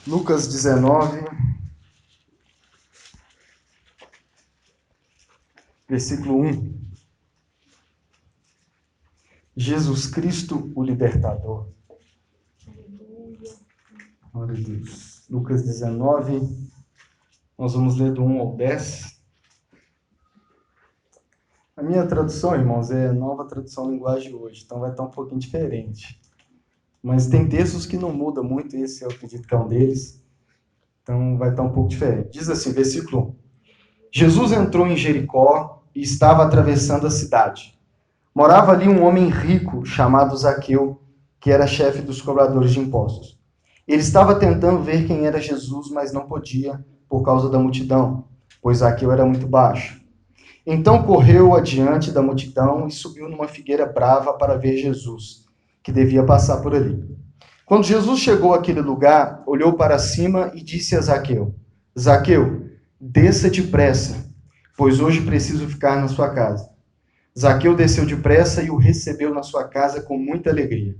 Lucas 19, versículo 1. Jesus Cristo, o libertador. Glória a Deus. Lucas 19, nós vamos ler do 1 ao 10. A minha tradução, irmãos, é nova tradução linguagem hoje, então vai estar um pouquinho diferente. Mas tem textos que não mudam muito, esse eu acredito que é um deles. Então vai estar um pouco diferente. Diz assim, versículo 1. Jesus entrou em Jericó e estava atravessando a cidade. Morava ali um homem rico chamado Zaqueu, que era chefe dos cobradores de impostos. Ele estava tentando ver quem era Jesus, mas não podia por causa da multidão, pois Zaqueu era muito baixo. Então correu adiante da multidão e subiu numa figueira brava para ver Jesus, que devia passar por ali. Quando Jesus chegou àquele lugar, olhou para cima e disse a Zaqueu: Zaqueu, desça depressa, pois hoje preciso ficar na sua casa. Zaqueu desceu depressa e o recebeu na sua casa com muita alegria.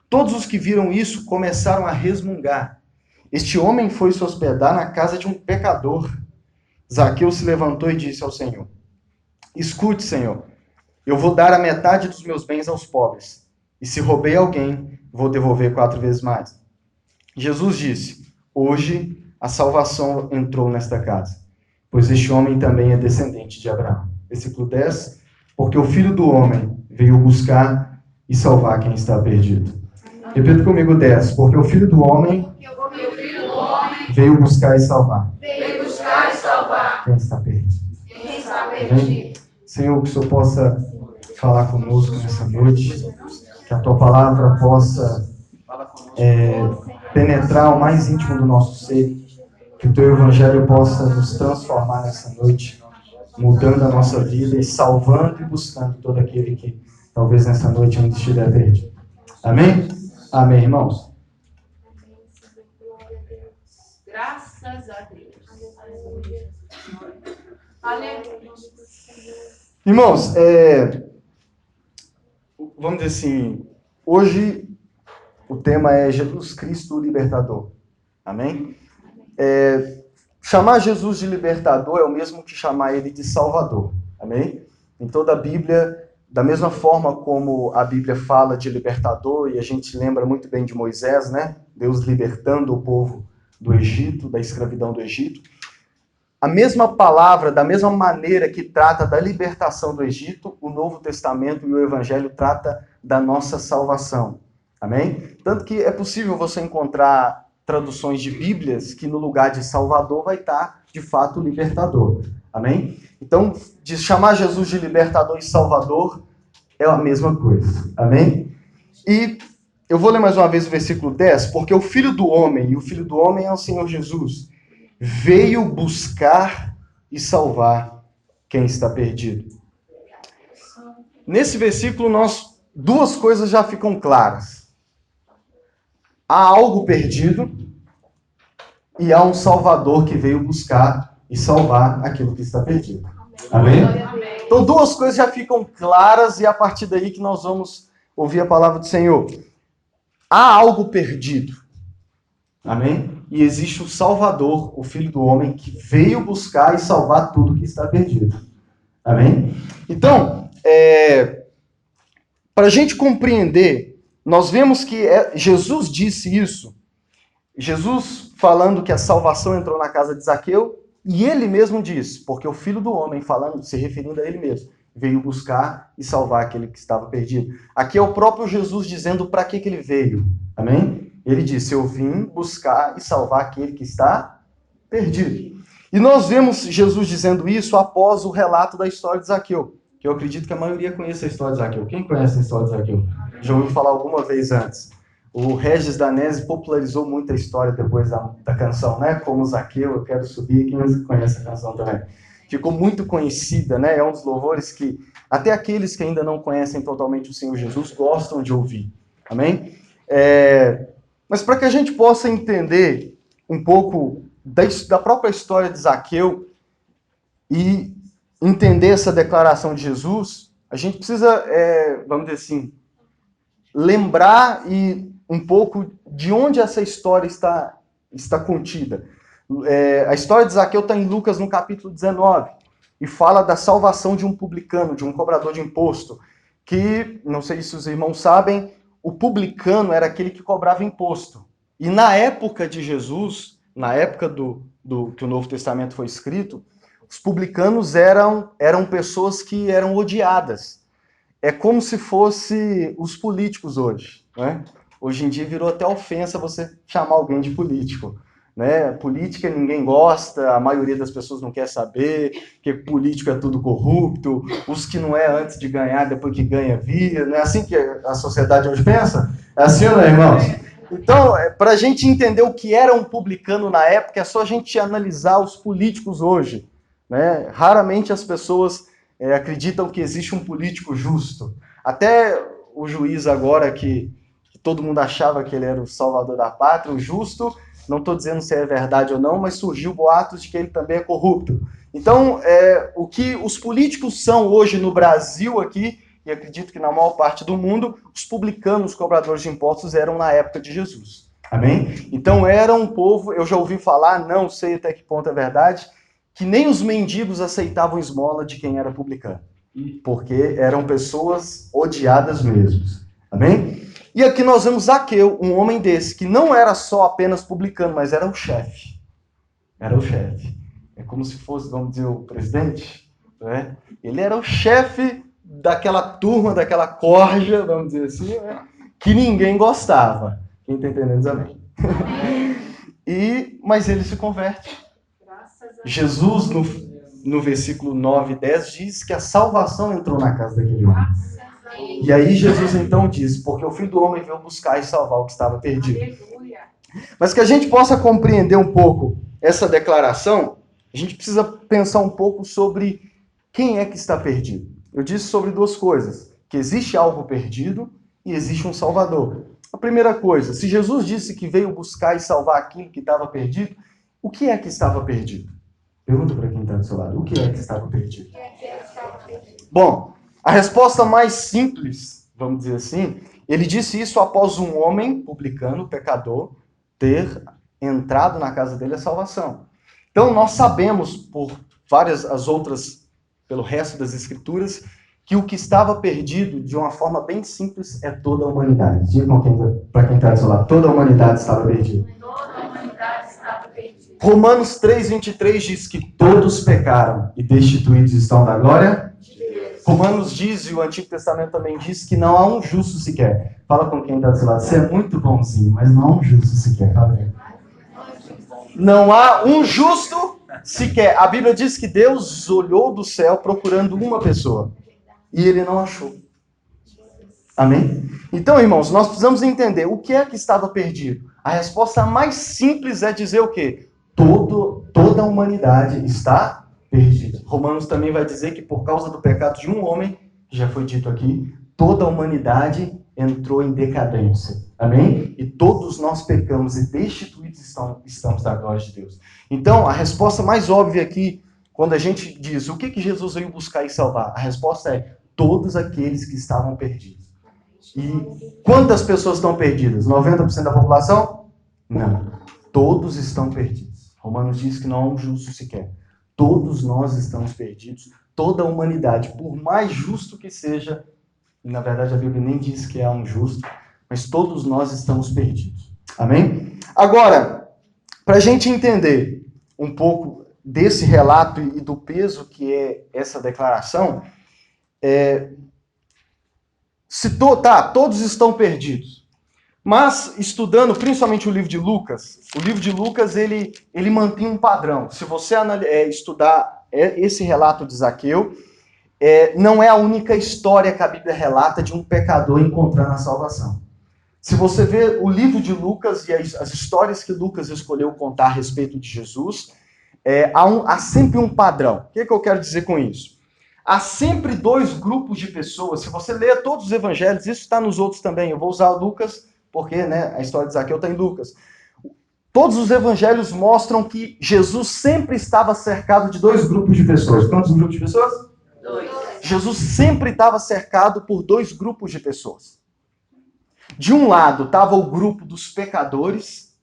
Todos os que viram isso começaram a resmungar. Este homem foi se hospedar na casa de um pecador. Zaqueu se levantou e disse ao Senhor: Escute, Senhor, eu vou dar a metade dos meus bens aos pobres, e se roubei alguém, vou devolver 4 vezes mais. Jesus disse: Hoje a salvação entrou nesta casa, pois este homem também é descendente de Abraão. Versículo 10. Porque o Filho do Homem veio buscar e salvar quem está perdido. Repita comigo 10. Porque o Filho do Homem veio buscar e salvar quem está perdido. Amém? Senhor, que o Senhor possa falar conosco nessa noite, que a Tua palavra possa penetrar o mais íntimo do nosso ser, que o Teu Evangelho possa nos transformar nessa noite, mudando a nossa vida e salvando e buscando todo aquele que talvez nessa noite ainda estiver perdido. Amém? Amém, irmãos? Graças a Deus. Aleluia. Irmãos, vamos dizer assim, hoje o tema é Jesus Cristo, o libertador. Amém? Chamar Jesus de libertador é o mesmo que chamar ele de salvador. Amém? Em toda a Bíblia, da mesma forma como a Bíblia fala de libertador, e a gente lembra muito bem de Moisés, né? Deus libertando o povo do Egito, da escravidão do Egito. A mesma palavra, da mesma maneira que trata da libertação do Egito, o Novo Testamento e o Evangelho trata da nossa salvação. Amém? Tanto que é possível você encontrar traduções de Bíblias que no lugar de Salvador vai estar, de fato, libertador. Amém? Então, de chamar Jesus de libertador e salvador é a mesma coisa. Amém? E eu vou ler mais uma vez o versículo 10, porque o Filho do Homem, e o Filho do Homem é o Senhor Jesus, veio buscar e salvar quem está perdido. Nesse versículo, duas coisas já ficam claras. Há algo perdido e há um Salvador que veio buscar e salvar aquilo que está perdido. Amém? Então, duas coisas já ficam claras e é a partir daí que nós vamos ouvir a palavra do Senhor. Há algo perdido. Amém? E existe o Salvador, o Filho do Homem, que veio buscar e salvar tudo que está perdido. Amém? Então, para a gente compreender, nós vemos que Jesus disse isso. Jesus falando que a salvação entrou na casa de Zaqueu, e ele mesmo disse, porque o Filho do Homem, falando, se referindo a ele mesmo, veio buscar e salvar aquele que estava perdido. Aqui é o próprio Jesus dizendo para que ele veio. Amém? Ele disse, eu vim buscar e salvar aquele que está perdido. E nós vemos Jesus dizendo isso após o relato da história de Zaqueu, que eu acredito que a maioria conhece a história de Zaqueu. Quem conhece a história de Zaqueu? Já ouviu falar alguma vez antes? O Regis Danese popularizou muito a história depois da canção, né? Como Zaqueu, eu quero subir. Quem conhece a canção também? Ficou muito conhecida, né? É um dos louvores que até aqueles que ainda não conhecem totalmente o Senhor Jesus gostam de ouvir. Amém? Mas para que a gente possa entender um pouco da própria história de Zaqueu e entender essa declaração de Jesus, a gente precisa, vamos dizer assim, lembrar um pouco de onde essa história está está contida. A história de Zaqueu está em Lucas, no capítulo 19, e fala da salvação de um publicano, de um cobrador de imposto, que, não sei se os irmãos sabem, o publicano era aquele que cobrava imposto. E na época de Jesus, na época que o Novo Testamento foi escrito, os publicanos eram pessoas que eram odiadas. É como se fosse os políticos hoje, né? Hoje em dia virou até ofensa você chamar alguém de político, né? Política ninguém gosta, a maioria das pessoas não quer saber, que político é tudo corrupto, os que não é antes de ganhar, depois que ganha vira, não é assim que a sociedade hoje pensa? É assim, não é, irmãos? Então, para a gente entender o que era um publicano na época, é só a gente analisar os políticos hoje, né? Raramente as pessoas acreditam que existe um político justo. Até o juiz agora, que todo mundo achava que ele era o salvador da pátria, o justo, não estou dizendo se é verdade ou não, mas surgiu boatos de que ele também é corrupto. Então, o que os políticos são hoje no Brasil aqui, e acredito que na maior parte do mundo, os publicanos, os cobradores de impostos, eram na época de Jesus. Amém? Então, era um povo, eu já ouvi falar, não sei até que ponto é verdade, que nem os mendigos aceitavam esmola de quem era publicano, porque eram pessoas odiadas mesmo. Amém? E aqui nós vemos Zaqueu, um homem desse, que não era só apenas publicano, mas era o chefe. Era o chefe. É como se fosse, vamos dizer, o presidente, né? Ele era o chefe daquela turma, daquela corja, vamos dizer assim, né? Que ninguém gostava. Quem está entendendo diz amém. Mas ele se converte. Jesus, no versículo 9 e 10, diz que a salvação entrou na casa daquele homem. E aí Jesus então diz, porque o Filho do Homem veio buscar e salvar o que estava perdido. Mas que a gente possa compreender um pouco essa declaração, a gente precisa pensar um pouco sobre quem é que está perdido. Eu disse sobre duas coisas, que existe algo perdido e existe um Salvador. A primeira coisa, se Jesus disse que veio buscar e salvar aquilo que estava perdido, o que é que estava perdido? Pergunta para quem está do seu lado, o que é que estava perdido? Bom, a resposta mais simples, vamos dizer assim, ele disse isso após um homem publicano, pecador, ter entrado na casa dele a salvação. Então nós sabemos por várias as outras, pelo resto das escrituras, que o que estava perdido, de uma forma bem simples, é toda a humanidade. Diga para quem está do seu lado, toda a humanidade estava perdida. Toda a humanidade estava perdida. Romanos 3:23 diz que todos pecaram e destituídos estão da glória. Romanos diz, e o Antigo Testamento também diz, que não há um justo sequer. Fala com quem está do seu lado, você é muito bonzinho, mas não há um justo sequer. Não há um justo sequer. A Bíblia diz que Deus olhou do céu procurando uma pessoa e ele não achou. Amém? Então, irmãos, nós precisamos entender o que é que estava perdido. A resposta mais simples é dizer o quê? Toda a humanidade está perdida. Romanos também vai dizer que por causa do pecado de um homem, que já foi dito aqui, toda a humanidade entrou em decadência. Amém? E todos nós pecamos e destituídos estamos da glória de Deus. Então, a resposta mais óbvia aqui, quando a gente diz o que Jesus veio buscar e salvar, a resposta é todos aqueles que estavam perdidos. E quantas pessoas estão perdidas? 90% da população? Não. Todos estão perdidos. Romanos diz que não há um justo sequer. Todos nós estamos perdidos. Toda a humanidade, por mais justo que seja, e na verdade a Bíblia nem diz que há um justo, mas todos nós estamos perdidos. Amém? Agora, para a gente entender um pouco desse relato e do peso que é essa declaração, todos estão perdidos. Mas, estudando principalmente o livro de Lucas, ele mantém um padrão. Se você estudar esse relato de Zaqueu, não é a única história que a Bíblia relata de um pecador encontrando a salvação. Se você ver o livro de Lucas e as histórias que Lucas escolheu contar a respeito de Jesus, há sempre um padrão. O que eu quero dizer com isso? Há sempre dois grupos de pessoas. Se você ler todos os evangelhos, isso está nos outros também. Eu vou usar Lucas, porque a história de Zaqueu está em Lucas. Todos os evangelhos mostram que Jesus sempre estava cercado de dois grupos de pessoas. Quantos grupos de pessoas? 2. Jesus sempre estava cercado por dois grupos de pessoas. De um lado estava o grupo dos pecadores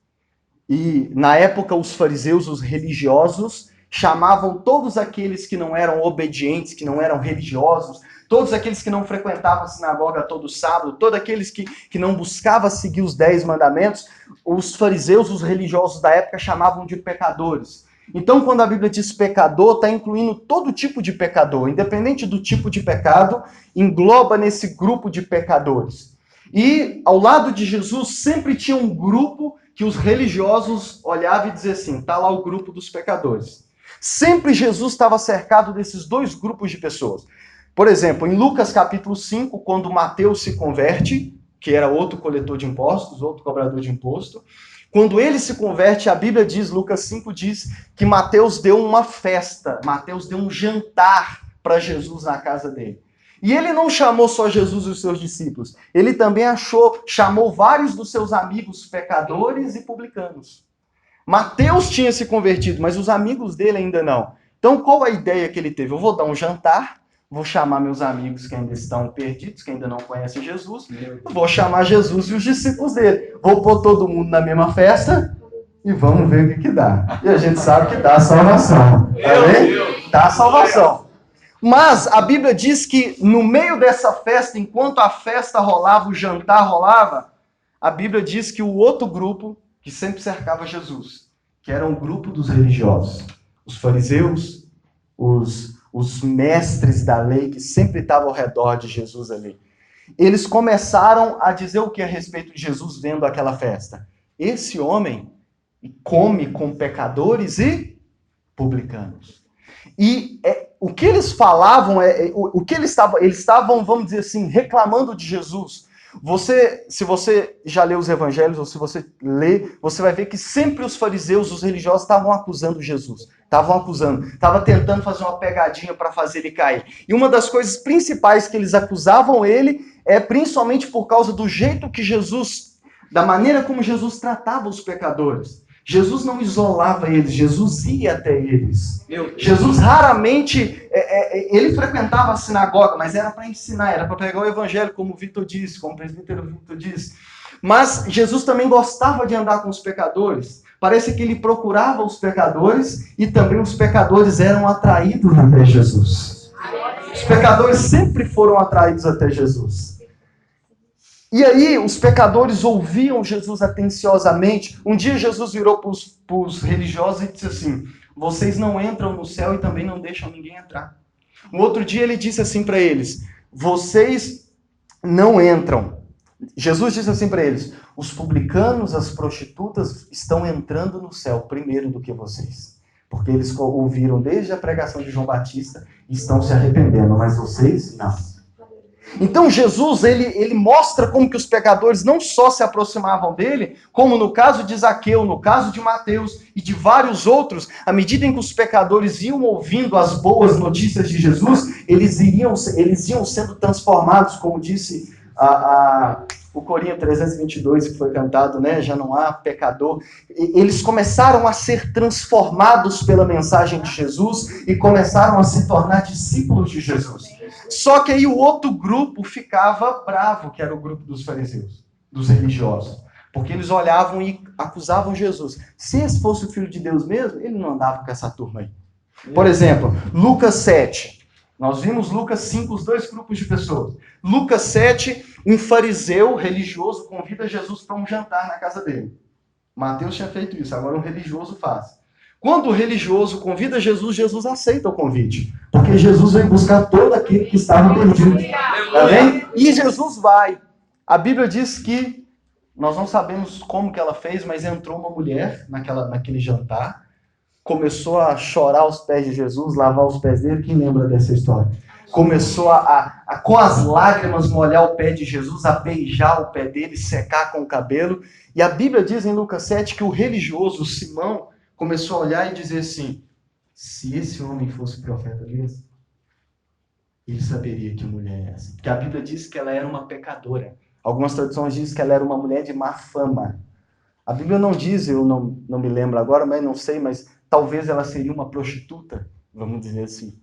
E na época os fariseus, os religiosos, chamavam todos aqueles que não eram obedientes, que não eram religiosos, todos aqueles que não frequentavam a sinagoga todo sábado, todos aqueles que não buscavam seguir os 10 mandamentos, os fariseus, os religiosos da época chamavam de pecadores. Então, quando a Bíblia diz pecador, está incluindo todo tipo de pecador, independente do tipo de pecado, engloba nesse grupo de pecadores. E ao lado de Jesus sempre tinha um grupo que os religiosos olhavam e diziam assim, está lá o grupo dos pecadores. Sempre Jesus estava cercado desses dois grupos de pessoas. Por exemplo, em Lucas capítulo 5, quando Mateus se converte, que era outro coletor de impostos, outro cobrador de imposto, quando ele se converte, a Bíblia diz, Lucas 5 diz, que Mateus deu uma festa, Mateus deu um jantar para Jesus na casa dele. E ele não chamou só Jesus e os seus discípulos, ele também chamou vários dos seus amigos pecadores e publicanos. Mateus tinha se convertido, mas os amigos dele ainda não. Então, qual a ideia que ele teve? Eu vou dar um jantar, vou chamar meus amigos que ainda estão perdidos, que ainda não conhecem Jesus, vou chamar Jesus e os discípulos dele. Vou pôr todo mundo na mesma festa e vamos ver o que dá. E a gente sabe que dá a salvação. Amém? Dá a salvação. Mas a Bíblia diz que no meio dessa festa, enquanto a festa rolava, o jantar rolava, a Bíblia diz que o outro grupo que sempre cercava Jesus, que era um grupo dos religiosos, os fariseus, os mestres da lei que sempre estavam ao redor de Jesus ali. Eles começaram a dizer o que a respeito de Jesus vendo aquela festa? Esse homem come com pecadores e publicanos. E o que eles falavam, o que eles estavam, vamos dizer assim, reclamando de Jesus. Se você já leu os evangelhos, ou se você lê, você vai ver que sempre os fariseus, os religiosos, estavam acusando Jesus. Estavam tentando fazer uma pegadinha para fazer ele cair. E uma das coisas principais que eles acusavam ele é principalmente por causa do jeito que Jesus, da maneira como Jesus tratava os pecadores. Jesus não isolava eles, Jesus ia até eles. Jesus raramente, ele frequentava a sinagoga, mas era para ensinar, era para pregar o evangelho, como o Vitor disse, como o presbítero Vitor disse. Mas Jesus também gostava de andar com os pecadores. Parece que ele procurava os pecadores e também os pecadores eram atraídos até Jesus. Os pecadores sempre foram atraídos até Jesus. E aí, os pecadores ouviam Jesus atenciosamente. Um dia, Jesus virou para os religiosos e disse assim, vocês não entram no céu e também não deixam ninguém entrar. Um outro dia, ele disse assim para eles, vocês não entram. Jesus disse assim para eles, os publicanos, as prostitutas estão entrando no céu primeiro do que vocês. Porque eles ouviram desde a pregação de João Batista e estão se arrependendo, mas vocês não. Então Jesus, ele mostra como que os pecadores não só se aproximavam dele, como no caso de Zaqueu, no caso de Mateus e de vários outros, à medida em que os pecadores iam ouvindo as boas notícias de Jesus, eles iam sendo transformados, como disse o Corinho 322, que foi cantado, né? Já não há pecador. Eles começaram a ser transformados pela mensagem de Jesus e começaram a se tornar discípulos de Jesus. Só que aí o outro grupo ficava bravo, que era o grupo dos fariseus, dos religiosos. Porque eles olhavam e acusavam Jesus. Se esse fosse o Filho de Deus mesmo, ele não andava com essa turma aí. Por exemplo, Lucas 7. Nós vimos Lucas 5, os dois grupos de pessoas. Lucas 7, um fariseu religioso convida Jesus para um jantar na casa dele. Mateus tinha feito isso, agora um religioso faz. Quando o religioso convida Jesus, Jesus aceita o convite. Porque Jesus vem buscar todo aquele que estava perdido. Amém? E Jesus vai. A Bíblia diz que, nós não sabemos como que ela fez, mas entrou uma mulher naquele jantar, começou a chorar aos pés de Jesus, lavar os pés dele. Quem lembra dessa história? Começou a com as lágrimas, molhar o pé de Jesus, a beijar o pé dele, secar com o cabelo. E a Bíblia diz em Lucas 7 que o religioso, Simão, começou a olhar e dizer assim, se esse homem fosse profeta mesmo, ele saberia que mulher é essa. Porque a Bíblia diz que ela era uma pecadora. Algumas traduções dizem que ela era uma mulher de má fama. A Bíblia não diz, eu não me lembro agora, mas não sei, mas talvez ela seria uma prostituta, vamos dizer assim.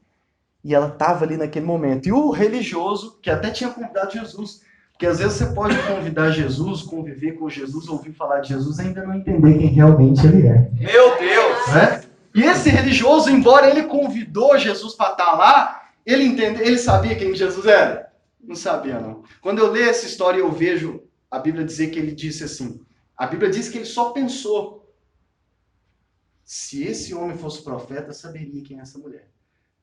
E ela estava ali naquele momento. E o religioso, que até tinha convidado Jesus, Porque às vezes você pode convidar Jesus, conviver com Jesus, ouvir falar de Jesus e ainda não entender quem realmente ele é. Meu Deus! Né? E esse religioso, embora ele convidou Jesus para estar lá, ele sabia quem Jesus era? Não sabia, não. Quando eu leio essa história, eu vejo a Bíblia dizer que ele disse assim. A Bíblia diz que ele só pensou. Se esse homem fosse profeta, saberia quem é essa mulher.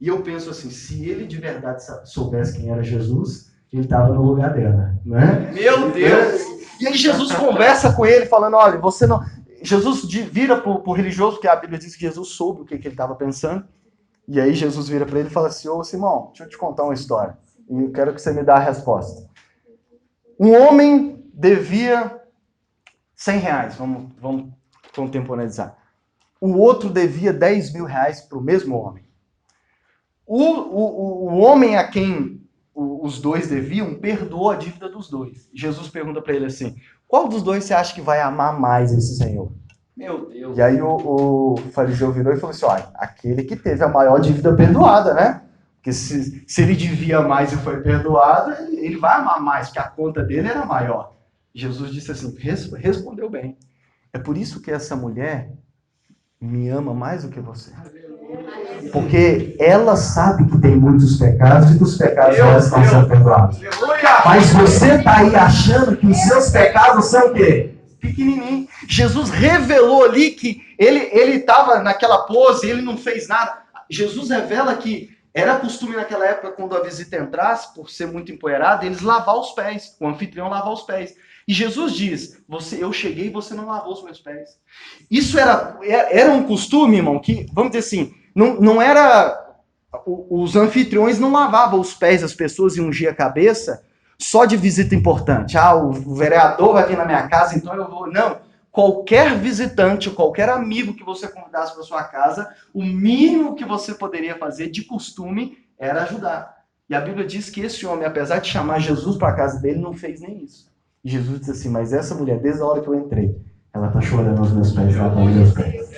E eu penso assim, se ele de verdade soubesse quem era Jesus, ele estava no lugar dela, né? Meu Deus! E aí Jesus conversa com ele, falando, olha, você não... Jesus vira para o religioso, porque a Bíblia diz que Jesus soube o que ele estava pensando. E aí Jesus vira para ele e fala assim, ô Simão, deixa eu te contar uma história. E eu quero que você me dê a resposta. Um homem devia R$100, vamos contemporaneizar. O outro devia R$10.000 para o mesmo homem. O homem a quem os dois deviam perdoou a dívida dos dois. Jesus pergunta para ele assim, qual dos dois você acha que vai amar mais esse senhor? Meu Deus. E aí o fariseu virou e falou assim, olha, aquele que teve a maior dívida perdoada, né? Porque se ele devia mais e foi perdoado, ele vai amar mais, porque a conta dele era maior. Jesus disse assim, respondeu bem. É por isso que essa mulher me ama mais do que você. Porque ela sabe que tem muitos pecados e que os pecados dela estão sendo perdoados. Mas você está aí achando que os seus pecados são o quê? Pequenininho. Jesus revelou ali que ele estava naquela pose, ele não fez nada. Jesus revela que era costume naquela época, quando a visita entrasse, por ser muito empoeirada, eles lavar os pés, o anfitrião lavar os pés. E Jesus diz, eu cheguei e você não lavou os meus pés. Isso era um costume, irmão, que, vamos dizer assim, não era... Os anfitriões não lavavam os pés das pessoas e ungiam a cabeça só de visita importante. O vereador vai vir na minha casa, então eu vou... Não. Qualquer visitante, qualquer amigo que você convidasse para sua casa, o mínimo que você poderia fazer de costume era ajudar. E a Bíblia diz que esse homem, apesar de chamar Jesus para a casa dele, não fez nem isso. E Jesus disse assim, mas essa mulher, desde a hora que eu entrei, ela está chorando aos meus pés, lavando meus pés.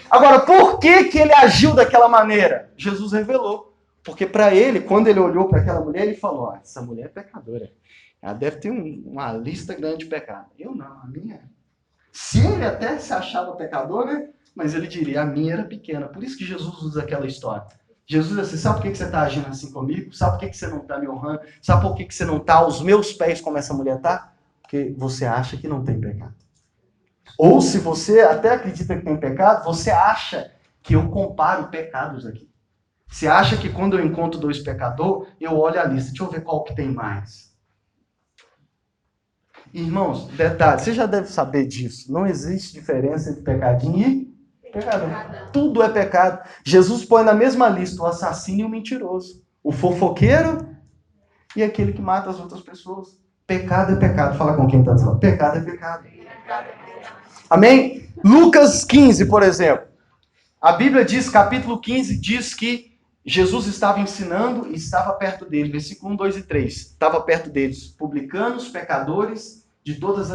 Agora, por que ele agiu daquela maneira? Jesus revelou. Porque para ele, quando ele olhou para aquela mulher, ele falou, essa mulher é pecadora. Ela deve ter uma lista grande de pecados. Eu não, a minha é. Se ele até se achava pecador, né? Mas ele diria, a minha era pequena. Por isso que Jesus usa aquela história. Jesus diz assim, sabe por que você está agindo assim comigo? Sabe por que você não está me honrando? Sabe por que você não está aos meus pés como essa mulher está? Porque você acha que não tem pecado. Ou se você até acredita que tem pecado, você acha que eu comparo pecados aqui. Você acha que quando eu encontro dois pecadores, eu olho a lista, deixa eu ver qual que tem mais. Irmãos, detalhe, você já deve saber disso. Não existe diferença entre pecadinho e pecador. Tudo é pecado. Jesus põe na mesma lista o assassino e o mentiroso. O fofoqueiro e aquele que mata as outras pessoas. Pecado é pecado. Fala com quem está falando. Pecado é pecado. Amém? Lucas 15, por exemplo. A Bíblia diz, capítulo 15, diz que Jesus estava ensinando e estava perto dele. Versículo 1, 2 e 3. Estava perto deles. Publicanos, pecadores, de todos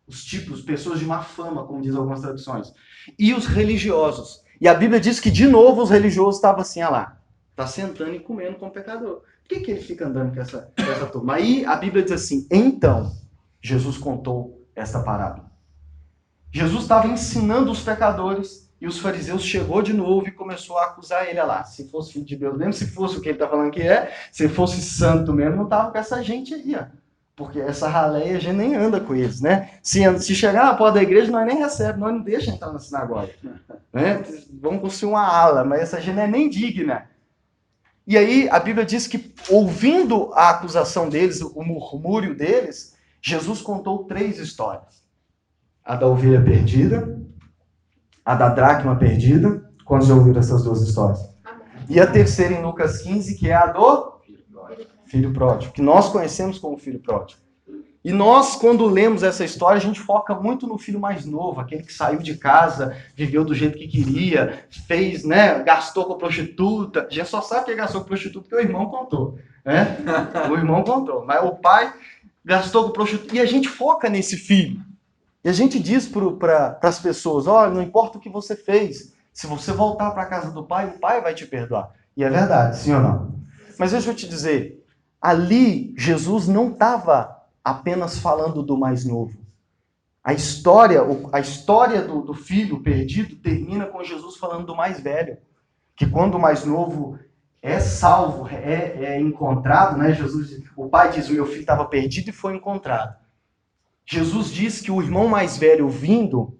os tipos, pessoas de má fama, como diz algumas traduções. E os religiosos. E a Bíblia diz que, de novo, os religiosos estavam assim, lá. Está sentando e comendo com o pecador. Por que ele fica andando com essa turma? Aí a Bíblia diz assim, então, Jesus contou esta parábola. Jesus estava ensinando os pecadores e os fariseus chegou de novo e começou a acusar ele lá. Se fosse filho de Deus mesmo, se fosse o que ele está falando que é, se fosse santo mesmo, não estava com essa gente aí, ó. Porque essa raleia a gente nem anda com eles, né? Se chegar na porta da igreja, nós nem recebemos, nós não deixamos entrar na sinagoga. Né? Vamos construir uma ala, mas essa gente não é nem digna. E aí a Bíblia diz que, ouvindo a acusação deles, o murmúrio deles, Jesus contou 3 histórias. A da ovelha perdida, a da dracma perdida. Quantos já ouviram essas 2 histórias? E a terceira em Lucas 15, que é a do filho pródigo, que nós conhecemos como filho pródigo. E nós, quando lemos essa história, a gente foca muito no filho mais novo, aquele que saiu de casa, viveu do jeito que queria, fez, né, gastou com prostituta. A gente só sabe que ele gastou com prostituta porque o irmão contou, né? O irmão contou, mas o pai gastou com prostituta. E a gente foca nesse filho. E a gente diz para as pessoas, olha, não importa o que você fez, se você voltar para a casa do pai, o pai vai te perdoar. E é verdade, sim ou não? Mas deixa eu te dizer, ali Jesus não estava apenas falando do mais novo. A história do filho perdido termina com Jesus falando do mais velho. Que quando o mais novo é salvo, é encontrado, né? O pai diz, o meu filho estava perdido e foi encontrado. Jesus diz que o irmão mais velho vindo,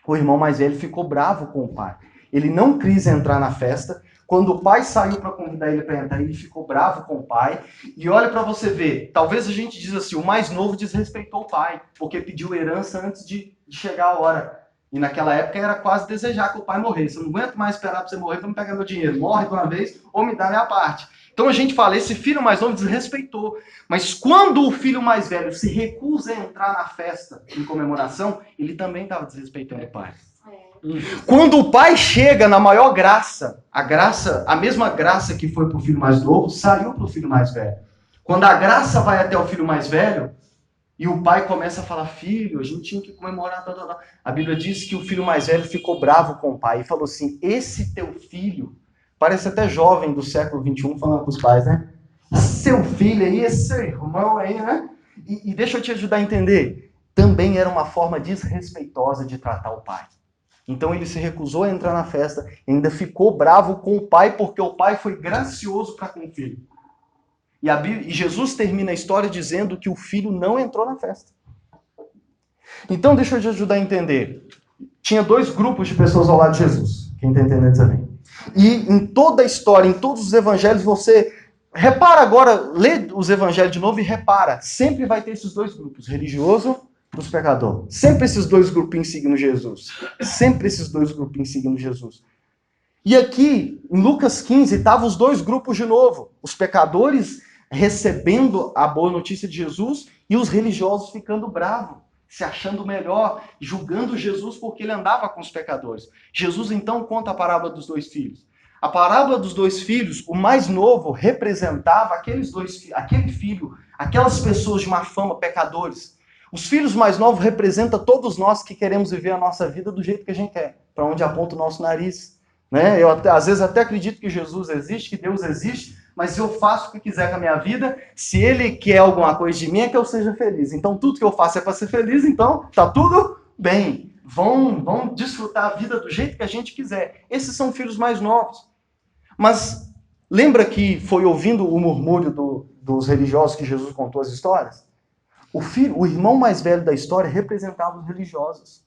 o irmão mais velho ficou bravo com o pai. Ele não quis entrar na festa. Quando o pai saiu para convidar ele para entrar, ele ficou bravo com o pai. E olha para você ver, talvez a gente diz assim, o mais novo desrespeitou o pai, porque pediu herança antes de chegar a hora. E naquela época era quase desejar que o pai morresse. Eu não aguento mais esperar para você morrer para me pegar meu dinheiro. Morre de uma vez ou me dá minha parte. Então a gente fala, esse filho mais novo desrespeitou. Mas quando o filho mais velho se recusa a entrar na festa em comemoração, ele também estava desrespeitando o pai. Quando o pai chega na maior graça, a mesma graça que foi para o filho mais novo, saiu para o filho mais velho. Quando a graça vai até o filho mais velho, e o pai começa a falar, filho, a gente tinha que comemorar, A Bíblia diz que o filho mais velho ficou bravo com o pai e falou assim, esse teu filho, parece até jovem do século XXI falando com os pais, né? Seu filho aí, esse seu irmão aí, né? E deixa eu te ajudar a entender, também era uma forma desrespeitosa de tratar o pai. Então ele se recusou a entrar na festa, ainda ficou bravo com o pai, porque o pai foi gracioso para com o filho. E Jesus termina a história dizendo que o filho não entrou na festa. Então deixa eu te ajudar a entender. Tinha 2 grupos de pessoas ao lado de Jesus. Quem está entendendo também. E em toda a história, em todos os evangelhos, você repara agora, lê os evangelhos de novo e repara. Sempre vai ter esses 2 grupos, religioso e os pecadores. Sempre esses 2 grupinhos seguindo Jesus. Sempre esses 2 grupinhos seguindo Jesus. E aqui, em Lucas 15, estavam os 2 grupos de novo. Os pecadores recebendo a boa notícia de Jesus e os religiosos ficando bravos, se achando melhor, julgando Jesus porque ele andava com os pecadores. Jesus então conta a parábola dos 2 filhos. A parábola dos 2 filhos, o mais novo representava aquele filho, aquelas pessoas de má fama, pecadores. Os filhos mais novos representam todos nós que queremos viver a nossa vida do jeito que a gente quer, para onde aponta o nosso nariz. Né? Eu às vezes até acredito que Jesus existe, que Deus existe, mas eu faço o que quiser com a minha vida. Se ele quer alguma coisa de mim, é que eu seja feliz. Então tudo que eu faço é para ser feliz, então tá tudo bem. Vão desfrutar a vida do jeito que a gente quiser. Esses são filhos mais novos. Mas lembra que foi ouvindo o murmúrio dos religiosos que Jesus contou as histórias? O irmão mais velho da história representava os religiosos.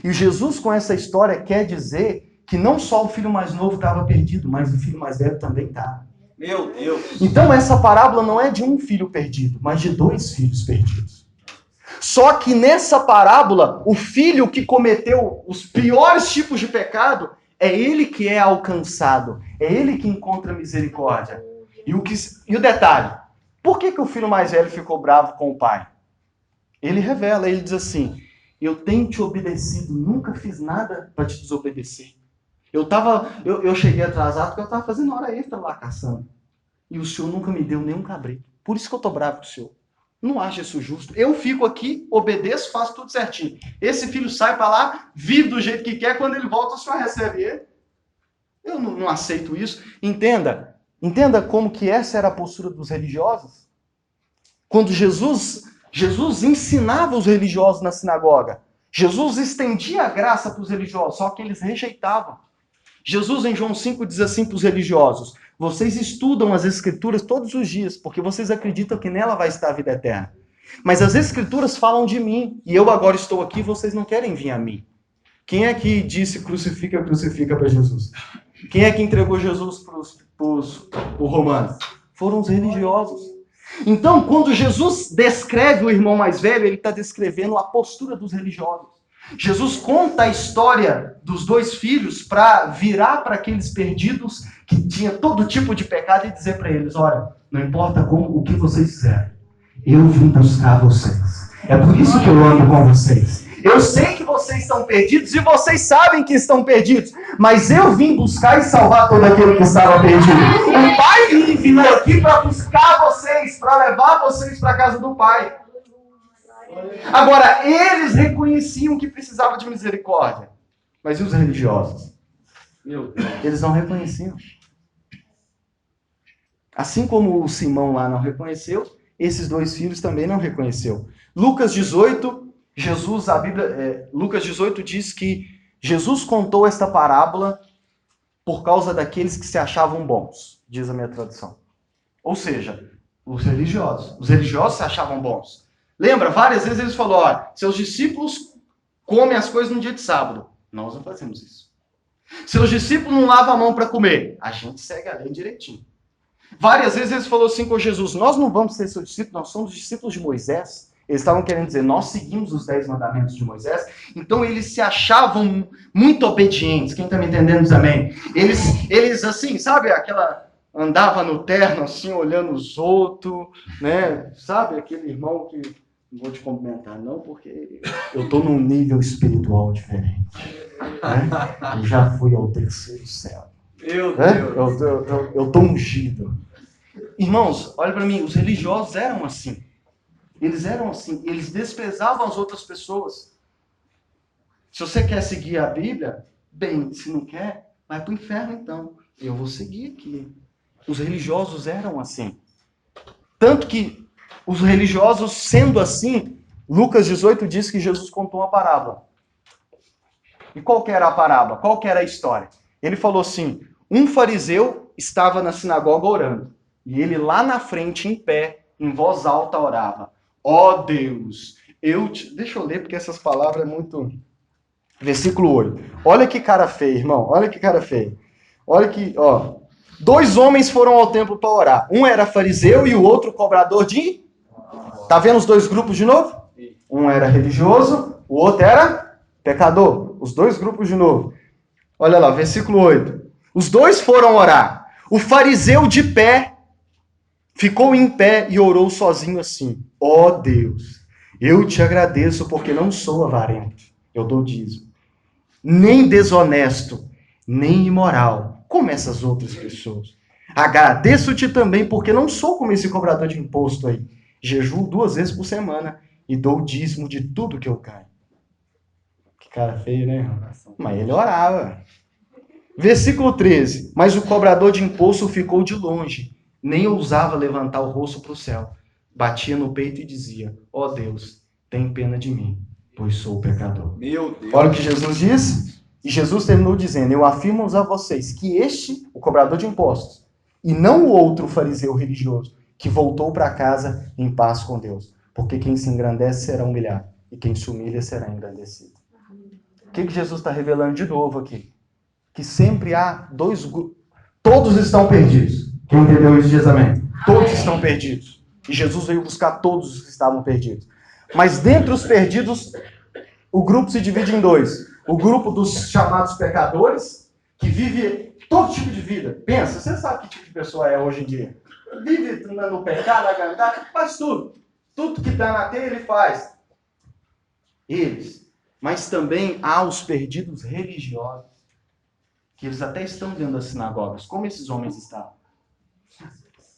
E Jesus, com essa história, quer dizer que não só o filho mais novo estava perdido, mas o filho mais velho também estava. Meu Deus! Então essa parábola não é de um filho perdido, mas de 2 filhos perdidos. Só que nessa parábola, o filho que cometeu os piores tipos de pecado, é ele que é alcançado, é ele que encontra misericórdia. E o detalhe, por que o filho mais velho ficou bravo com o pai? Ele revela, ele diz assim, eu tenho te obedecido, nunca fiz nada para te desobedecer. Eu cheguei atrasado porque eu estava fazendo hora extra lá caçando. E o senhor nunca me deu nenhum cabrito. Por isso que eu estou bravo com o senhor. Não acho isso justo. Eu fico aqui, obedeço, faço tudo certinho. Esse filho sai para lá, vive do jeito que quer, quando ele volta o senhor recebe ele. Eu não aceito isso. Entenda como que essa era a postura dos religiosos. Quando Jesus ensinava os religiosos na sinagoga. Jesus estendia a graça para os religiosos, só que eles rejeitavam. Jesus, em João 5, diz assim para os religiosos, vocês estudam as Escrituras todos os dias, porque vocês acreditam que nela vai estar a vida eterna. Mas as Escrituras falam de mim, e eu agora estou aqui, vocês não querem vir a mim. Quem é que disse crucifica para Jesus? Quem é que entregou Jesus para os romanos? Foram os religiosos. Então, quando Jesus descreve o irmão mais velho, ele está descrevendo a postura dos religiosos. Jesus conta a história dos 2 filhos para virar para aqueles perdidos que tinha todo tipo de pecado e dizer para eles, olha, não importa o que vocês fizeram, eu vim buscar vocês. É por isso que eu ando com vocês. Eu sei que vocês estão perdidos e vocês sabem que estão perdidos, mas eu vim buscar e salvar todo aquele que estava perdido. O Pai me enviou aqui para buscar vocês, para levar vocês para a casa do Pai. Agora, eles reconheciam que precisavam de misericórdia. Mas e os religiosos? Eles não reconheciam. Assim como o Simão lá não reconheceu, esses 2 filhos também não reconheceu. Lucas 18, Lucas 18 diz que Jesus contou esta parábola por causa daqueles que se achavam bons, diz a minha tradução. Ou seja, os religiosos. Os religiosos se achavam bons. Lembra, várias vezes eles falaram, olha, seus discípulos comem as coisas no dia de sábado. Nós não fazemos isso. Seus discípulos não lavam a mão para comer. A gente segue a lei direitinho. Várias vezes eles falaram assim com Jesus, nós não vamos ser seus discípulos, nós somos discípulos de Moisés. Eles estavam querendo dizer, nós seguimos os 10 mandamentos de Moisés. Então eles se achavam muito obedientes. Quem está me entendendo diz amém. Eles assim, sabe aquela... Andava no terno assim, olhando os outros, né? Sabe aquele irmão que... Não vou te cumprimentar não, porque eu estou num nível espiritual diferente. Né? Eu já fui ao 3º céu. Meu Deus. Deus. Eu estou ungido. Irmãos, olha para mim, os religiosos eram assim. Eles eram assim, eles desprezavam as outras pessoas. Se você quer seguir a Bíblia, bem, se não quer, vai para o inferno então. Eu vou seguir aqui. Os religiosos eram assim. Tanto que os religiosos, sendo assim, Lucas 18 diz que Jesus contou uma parábola. E qual que era a parábola? Qual que era a história? Ele falou assim, um fariseu estava na sinagoga orando. E ele lá na frente, em pé, em voz alta, orava. Ó Deus, Deixa eu ler, porque essas palavras é muito... Versículo 8. Olha que cara feio, irmão. Olha que cara feio. Olha que, ó... 2 homens foram ao templo para orar. Um era fariseu e o outro cobrador de... Tá vendo os 2 grupos de novo? Um era religioso, o outro era pecador. Os 2 grupos de novo. Olha lá, versículo 8. Os 2 foram orar. O fariseu de pé ficou em pé e orou sozinho assim. Ó Deus, eu te agradeço porque não sou avarento. Eu dou dízimo. Nem desonesto, nem imoral, como essas outras pessoas. Agradeço-te também porque não sou como esse cobrador de imposto aí. Jejuo 2 vezes por semana e dou o dízimo de tudo que eu ganho. Que cara feio, né? Mas ele orava. Versículo 13. Mas o cobrador de imposto ficou de longe, nem ousava levantar o rosto para o céu. Batia no peito e dizia, ó Deus, tem pena de mim, pois sou pecador. Meu Deus. Olha o que Jesus disse. E Jesus terminou dizendo, eu afirmo a vocês que este, o cobrador de impostos, e não o outro fariseu religioso, que voltou para casa em paz com Deus. Porque quem se engrandece será humilhado, e quem se humilha será engrandecido. O que Jesus está revelando de novo aqui? Que sempre há 2 grupos. Todos estão perdidos. Quem entendeu isso diz amém? Todos estão perdidos. E Jesus veio buscar todos os que estavam perdidos. Mas dentre os perdidos, o grupo se divide em 2. O grupo dos chamados pecadores, que vive todo tipo de vida. Pensa, você sabe que tipo de pessoa é hoje em dia. Vive no pecado, na gandaia, faz tudo. Tudo que dá na telha ele faz. Eles. Mas também há os perdidos religiosos, que eles até estão dentro das sinagogas. Como esses homens estavam?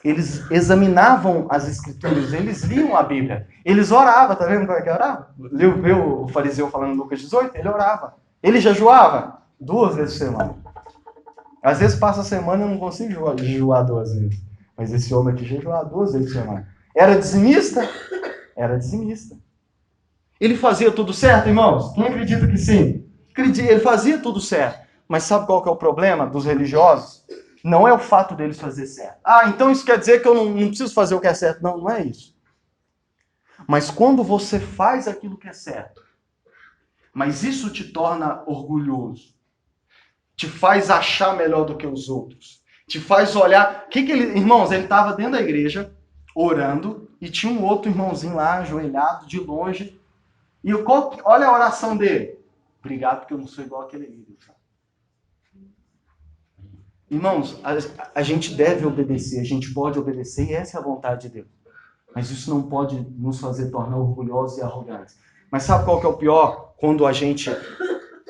Eles examinavam as escrituras, eles liam a Bíblia. Eles oravam, tá vendo como é que orava? Viu o fariseu falando em Lucas 18? Ele orava. Ele jejuava 2 vezes por semana. Às vezes passa a semana e eu não consigo jejuar 2 vezes. Mas esse homem aqui jejuava 2 vezes por semana. Era dizimista? Era dizimista. Ele fazia tudo certo, irmãos? Quem acredita que sim? Ele fazia tudo certo. Mas sabe qual que é o problema dos religiosos? Não é o fato deles fazer certo. Ah, então isso quer dizer que eu não preciso fazer o que é certo. Não, não é isso. Mas quando você faz aquilo que é certo, mas isso te torna orgulhoso, te faz achar melhor do que os outros, te faz olhar... Irmãos, ele estava dentro da igreja, orando, e tinha um outro irmãozinho lá, ajoelhado, de longe, e olha a oração dele. Obrigado, porque eu não sou igual aquele líder. Irmãos, a gente deve obedecer, a gente pode obedecer, e essa é a vontade de Deus. Mas isso não pode nos fazer tornar orgulhosos e arrogantes. Mas sabe qual que é o pior? Quando a gente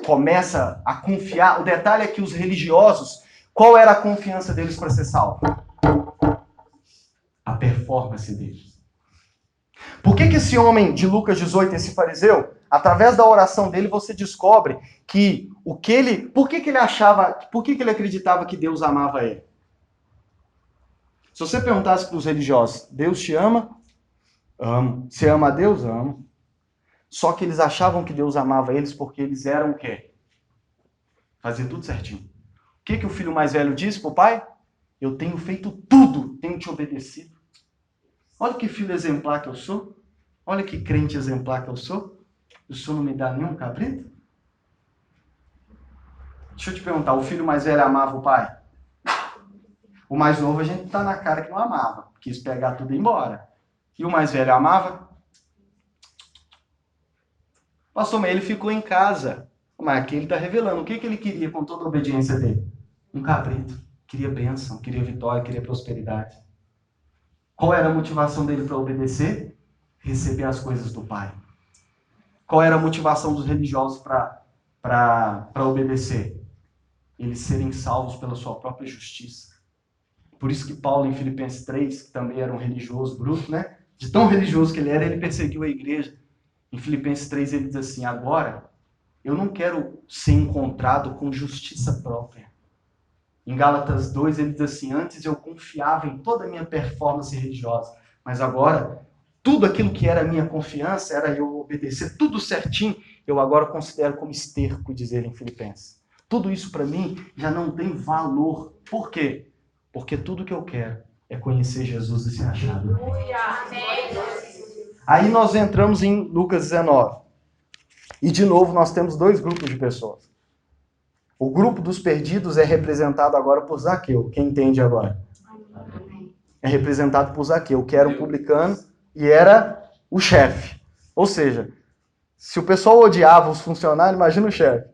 começa a confiar. O detalhe é que os religiosos, qual era a confiança deles para ser salvo? A performance deles. Por que esse homem de Lucas 18, esse fariseu, através da oração dele, você descobre que por que ele acreditava que Deus amava ele? Se você perguntasse para os religiosos, Deus te ama? Amo. Você ama a Deus? Amo. Só que eles achavam que Deus amava eles porque eles eram o quê? Fazia tudo certinho. O que o filho mais velho disse pro pai? Eu tenho feito tudo, tenho te obedecido. Olha que filho exemplar que eu sou. Olha que crente exemplar que eu sou. O senhor não me dá nenhum cabrito? Deixa eu te perguntar, o filho mais velho amava o pai? O mais novo a gente tá na cara que não amava. Quis pegar tudo e ir embora. E o mais velho amava? Pastor, mas ele ficou em casa. Mas aqui ele está revelando. O que ele queria com toda a obediência dele? Um cabrito. Queria bênção, queria vitória, queria prosperidade. Qual era a motivação dele para obedecer? Receber as coisas do pai. Qual era a motivação dos religiosos para obedecer? Eles serem salvos pela sua própria justiça. Por isso que Paulo, em Filipenses 3, que também era um religioso bruto, né? De tão religioso que ele era, ele perseguiu a igreja. Em Filipenses 3 ele diz assim, agora eu não quero ser encontrado com justiça própria. Em Gálatas 2 ele diz assim, antes eu confiava em toda a minha performance religiosa, mas agora tudo aquilo que era a minha confiança, era eu obedecer tudo certinho, eu agora considero como esterco, diz ele em Filipenses. Tudo isso para mim já não tem valor. Por quê? Porque tudo que eu quero é conhecer Jesus e ser achado. Aí nós entramos em Lucas 19. E de novo nós temos dois grupos de pessoas. O grupo dos perdidos é representado agora por Zaqueu. Quem entende agora? É representado por Zaqueu, que era um publicano e era o chefe. Ou seja, se o pessoal odiava os funcionários, imagina o chefe.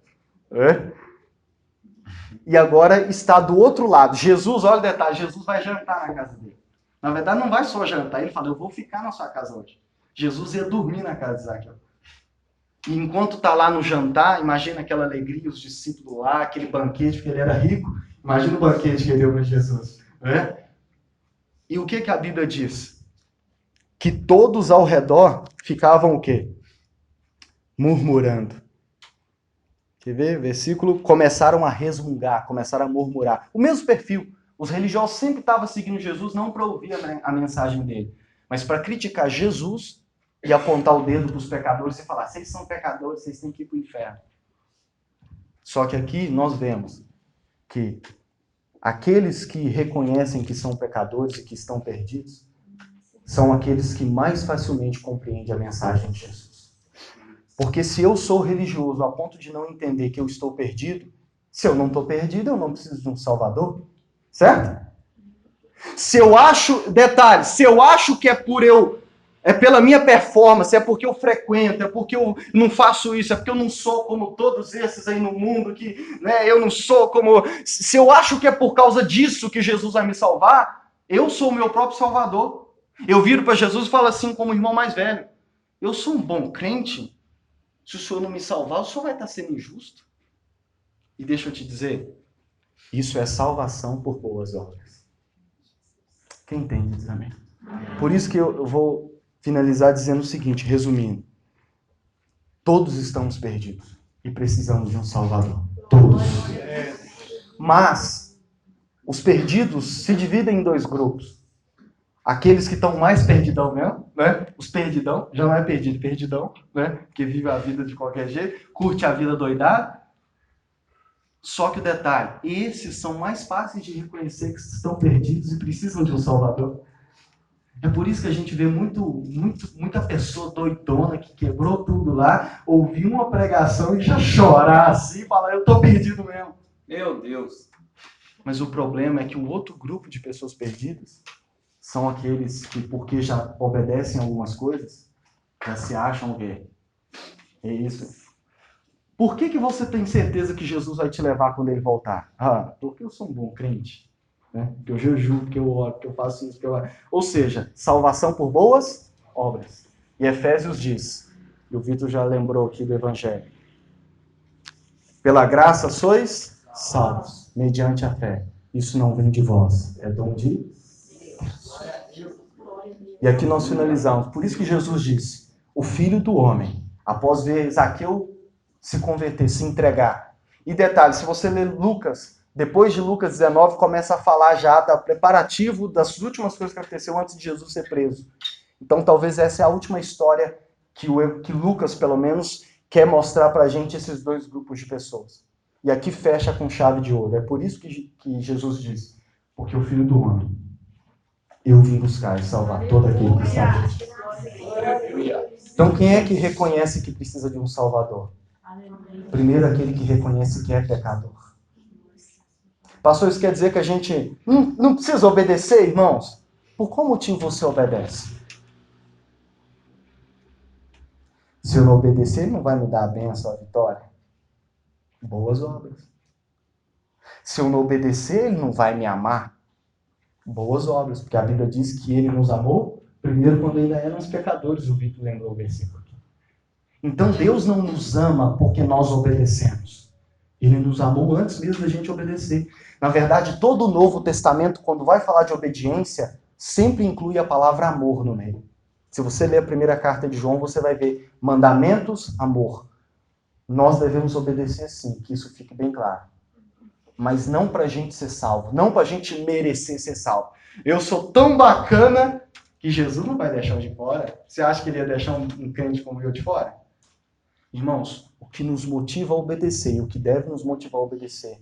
E agora está do outro lado. Jesus, olha o detalhe, Jesus vai jantar na casa dele. Na verdade, não vai só jantar, ele fala, eu vou ficar na sua casa hoje. Jesus ia dormir na casa de Zaqueu. E enquanto está lá no jantar, imagina aquela alegria, os discípulos lá, aquele banquete, porque ele era rico. Imagina o banquete que ele deu para Jesus. E o que a Bíblia diz? Que todos ao redor ficavam o quê? Murmurando. Quer ver? Versículo, começaram a resmungar, começaram a murmurar. O mesmo perfil. Os religiosos sempre estavam seguindo Jesus, não para ouvir a mensagem dele, mas para criticar Jesus e apontar o dedo para os pecadores e falar, vocês são pecadores, vocês têm que ir para o inferno. Só que aqui nós vemos que aqueles que reconhecem que são pecadores e que estão perdidos são aqueles que mais facilmente compreendem a mensagem de Jesus. Porque se eu sou religioso a ponto de não entender que eu estou perdido, se eu não estou perdido, eu não preciso de um salvador. Certo? Se eu acho, detalhe, se eu acho que é pela minha performance, é porque eu frequento, é porque eu não faço isso, é porque eu não sou como todos esses aí no mundo, que eu não sou como... Se eu acho que é por causa disso que Jesus vai me salvar, eu sou o meu próprio salvador. Eu viro para Jesus e falo assim como o irmão mais velho, eu sou um bom crente, se o senhor não me salvar, o senhor vai estar sendo injusto. E deixa eu te dizer, isso é salvação por boas obras. Quem entende diz amém? Por isso que eu vou finalizar dizendo o seguinte, resumindo. Todos estamos perdidos e precisamos de um Salvador. Todos. Mas os perdidos se dividem em dois grupos. Aqueles que estão mais perdidão mesmo, né? Os perdidão, já não é perdido, perdidão, né? Que vive a vida de qualquer jeito, curte a vida doidada. Só que o detalhe, esses são mais fáceis de reconhecer que estão perdidos e precisam de um Salvador. É por isso que a gente vê muita pessoa doidona que quebrou tudo lá, ouvir uma pregação e já chorar assim, falar, eu tô perdido mesmo. Meu Deus. Mas o problema é que um outro grupo de pessoas perdidas são aqueles que, porque já obedecem algumas coisas, já se acham o quê? É isso. Por que você tem certeza que Jesus vai te levar quando ele voltar? Porque eu sou um bom crente. Né? Porque eu jejuo, porque eu oro, porque eu faço isso. Ou seja, salvação por boas obras. E Efésios diz, e o Vitor já lembrou aqui do Evangelho, pela graça sois salvos, mediante a fé. Isso não vem de vós, é dom de Deus. E aqui nós finalizamos. Por isso que Jesus disse, o Filho do Homem, após ver Zaqueu se converter, se entregar. E detalhe, se você ler Lucas, depois de Lucas 19, começa a falar já do preparativo das últimas coisas que aconteceu antes de Jesus ser preso. Então talvez essa é a última história que Lucas, pelo menos, quer mostrar pra gente esses dois grupos de pessoas. E aqui fecha com chave de ouro. É por isso que Jesus diz, porque o Filho do Homem, eu vim buscar e salvar todo aquele que está perdido. Então quem é que reconhece que precisa de um Salvador? Primeiro aquele que reconhece que é pecador. Pastor, isso quer dizer que a gente não precisa obedecer, irmãos? Por qual motivo você obedece? Se eu não obedecer, ele não vai me dar a bênção, a vitória. Boas obras. Se eu não obedecer, ele não vai me amar. Boas obras, porque a Bíblia diz que ele nos amou primeiro quando ainda éramos pecadores. O Vitor lembrou o versículo aqui. Então Deus não nos ama porque nós obedecemos. Ele nos amou antes mesmo da gente obedecer. Na verdade, todo o Novo Testamento, quando vai falar de obediência, sempre inclui a palavra amor no meio. Se você ler a primeira carta de João, você vai ver mandamentos, amor. Nós devemos obedecer sim, que isso fique bem claro. Mas não para a gente ser salvo, não para a gente merecer ser salvo. Eu sou tão bacana que Jesus não vai deixar eu de fora. Você acha que ele ia deixar um crente como eu de fora? Irmãos, o que nos motiva a obedecer e o que deve nos motivar a obedecer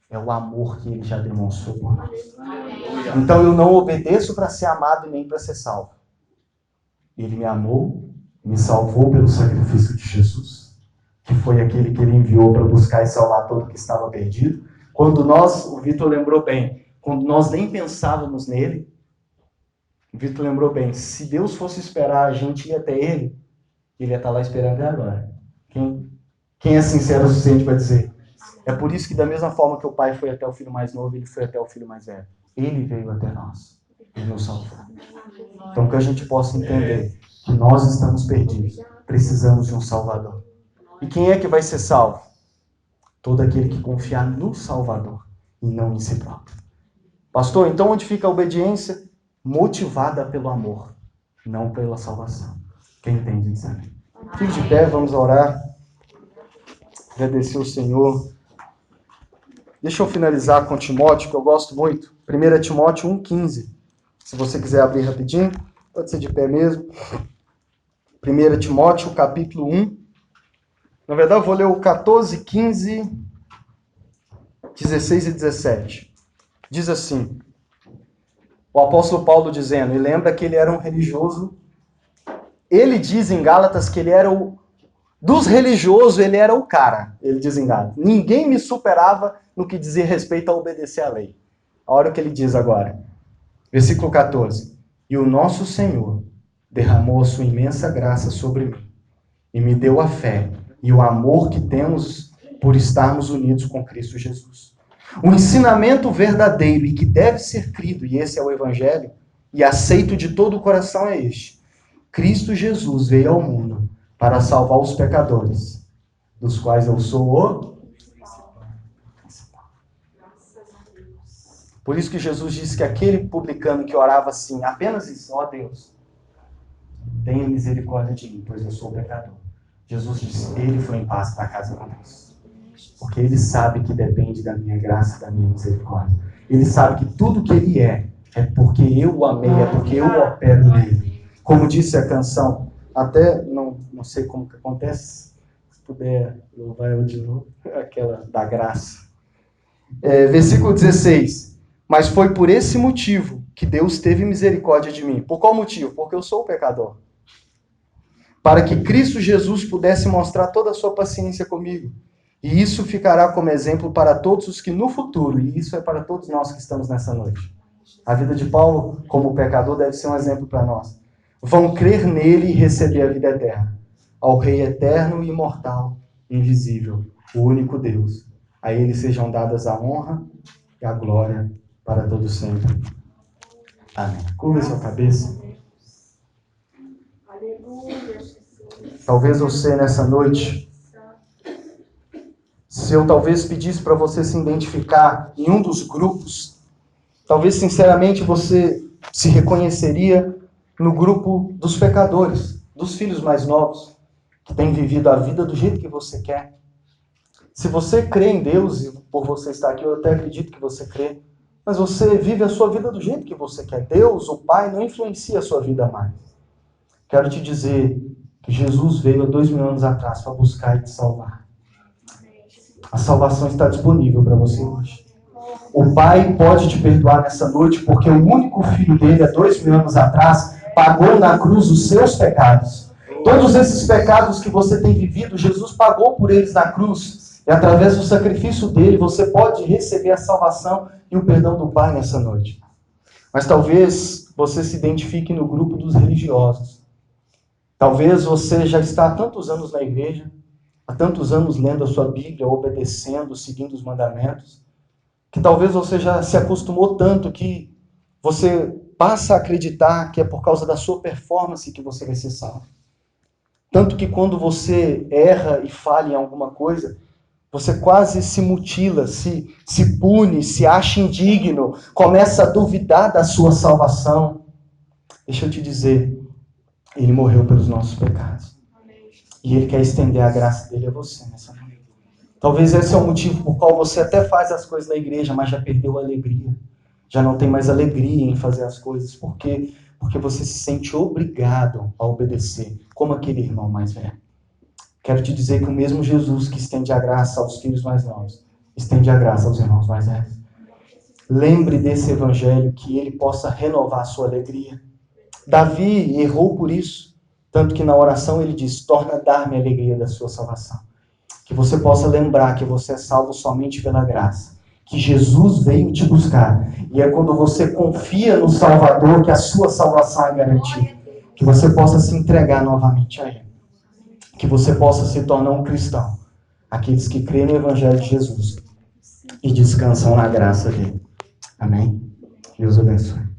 é o amor que ele já demonstrou por nós. Então eu não obedeço para ser amado e nem para ser salvo. Ele me amou, me salvou pelo sacrifício de Jesus, que foi aquele que ele enviou para buscar e salvar todo que estava perdido. Quando nós, o Vitor lembrou bem, quando nós nem pensávamos nele, o Vitor lembrou bem, se Deus fosse esperar a gente ir até ele ia estar lá esperando até agora. Quem é sincero o suficiente para dizer? É por isso que da mesma forma que o pai foi até o filho mais novo, ele foi até o filho mais velho. Ele veio até nós. Ele nos salvou. Então que a gente possa entender que nós estamos perdidos. Precisamos de um Salvador. E quem é que vai ser salvo? Todo aquele que confiar no Salvador e não em si próprio. Pastor, então onde fica a obediência? Motivada pelo amor, não pela salvação. Quem entende disso? Fique de pé, vamos orar. Agradecer ao Senhor. Deixa eu finalizar com Timóteo, que eu gosto muito. 1 Timóteo 1,15. Se você quiser abrir rapidinho, pode ser de pé mesmo. 1 Timóteo, capítulo 1. Na verdade, eu vou ler o 14, 15, 16 e 17. Diz assim, o apóstolo Paulo dizendo, e lembra que ele era um religioso. Ele diz em Gálatas que ele era dos religiosos, ele era o cara. Ele diz em Gálatas, ninguém me superava no que dizia respeito a obedecer à lei. Olha o que ele diz agora. Versículo 14. E o nosso Senhor derramou a sua imensa graça sobre mim e me deu a fé e o amor que temos por estarmos unidos com Cristo Jesus. O ensinamento verdadeiro e que deve ser crido, e esse é o Evangelho, e aceito de todo o coração é este. Cristo Jesus veio ao mundo para salvar os pecadores, dos quais eu sou o... Por isso que Jesus disse que aquele publicano que orava assim, apenas isso, ó Deus, tenha misericórdia de mim, pois eu sou pecador. Jesus disse, ele foi em paz para casa com Deus. Porque ele sabe que depende da minha graça e da minha misericórdia. Ele sabe que tudo que ele é porque eu o amei, é porque eu opero nele. Como disse a canção, até não sei como que acontece, se puder louvar eu de novo, aquela da graça. Versículo 16. Mas foi por esse motivo que Deus teve misericórdia de mim. Por qual motivo? Porque eu sou o pecador. Para que Cristo Jesus pudesse mostrar toda a sua paciência comigo. E isso ficará como exemplo para todos os que no futuro, e isso é para todos nós que estamos nessa noite. A vida de Paulo, como pecador, deve ser um exemplo para nós. Vão crer nele e receber a vida eterna. Ao Rei eterno e imortal, invisível, o único Deus. A ele sejam dadas a honra e a glória para todos sempre. Amém. Curva sua cabeça. Talvez você nessa noite, se eu talvez pedisse para você se identificar em um dos grupos, talvez sinceramente você se reconheceria no grupo dos pecadores, dos filhos mais novos, que têm vivido a vida do jeito que você quer. Se você crê em Deus, e por você estar aqui, eu até acredito que você crê, mas você vive a sua vida do jeito que você quer. Deus, o Pai, não influencia a sua vida mais. Quero te dizer que Jesus veio há 2000 anos atrás para buscar e te salvar. A salvação está disponível para você hoje. O Pai pode te perdoar nessa noite, porque o único filho dele, há 2000 anos atrás, pagou na cruz os seus pecados. Todos esses pecados que você tem vivido, Jesus pagou por eles na cruz. E através do sacrifício dele, você pode receber a salvação e o perdão do Pai nessa noite. Mas talvez você se identifique no grupo dos religiosos. Talvez você já está há tantos anos na igreja, há tantos anos lendo a sua Bíblia, obedecendo, seguindo os mandamentos, que talvez você já se acostumou tanto que você passa a acreditar que é por causa da sua performance que você vai ser salvo. Tanto que quando você erra e falha em alguma coisa, você quase se mutila, se pune, se acha indigno, começa a duvidar da sua salvação. Deixa eu te dizer, ele morreu pelos nossos pecados. E ele quer estender a graça dele a você nessa noite. Talvez esse é o motivo por qual você até faz as coisas na igreja, mas já perdeu a alegria. Já não tem mais alegria em fazer as coisas. Por quê? Porque você se sente obrigado a obedecer, como aquele irmão mais velho. Quero te dizer que o mesmo Jesus que estende a graça aos filhos mais novos, estende a graça aos irmãos mais velhos. Lembre desse evangelho, que ele possa renovar a sua alegria. Davi errou por isso, tanto que na oração ele diz: torna a dar-me a alegria da sua salvação. Que você possa lembrar que você é salvo somente pela graça, que Jesus veio te buscar, e é quando você confia no Salvador que a sua salvação é garantida. Que você possa se entregar novamente a Ele. Que você possa se tornar um cristão, aqueles que creem no Evangelho de Jesus e descansam na graça dele. Amém? Deus abençoe.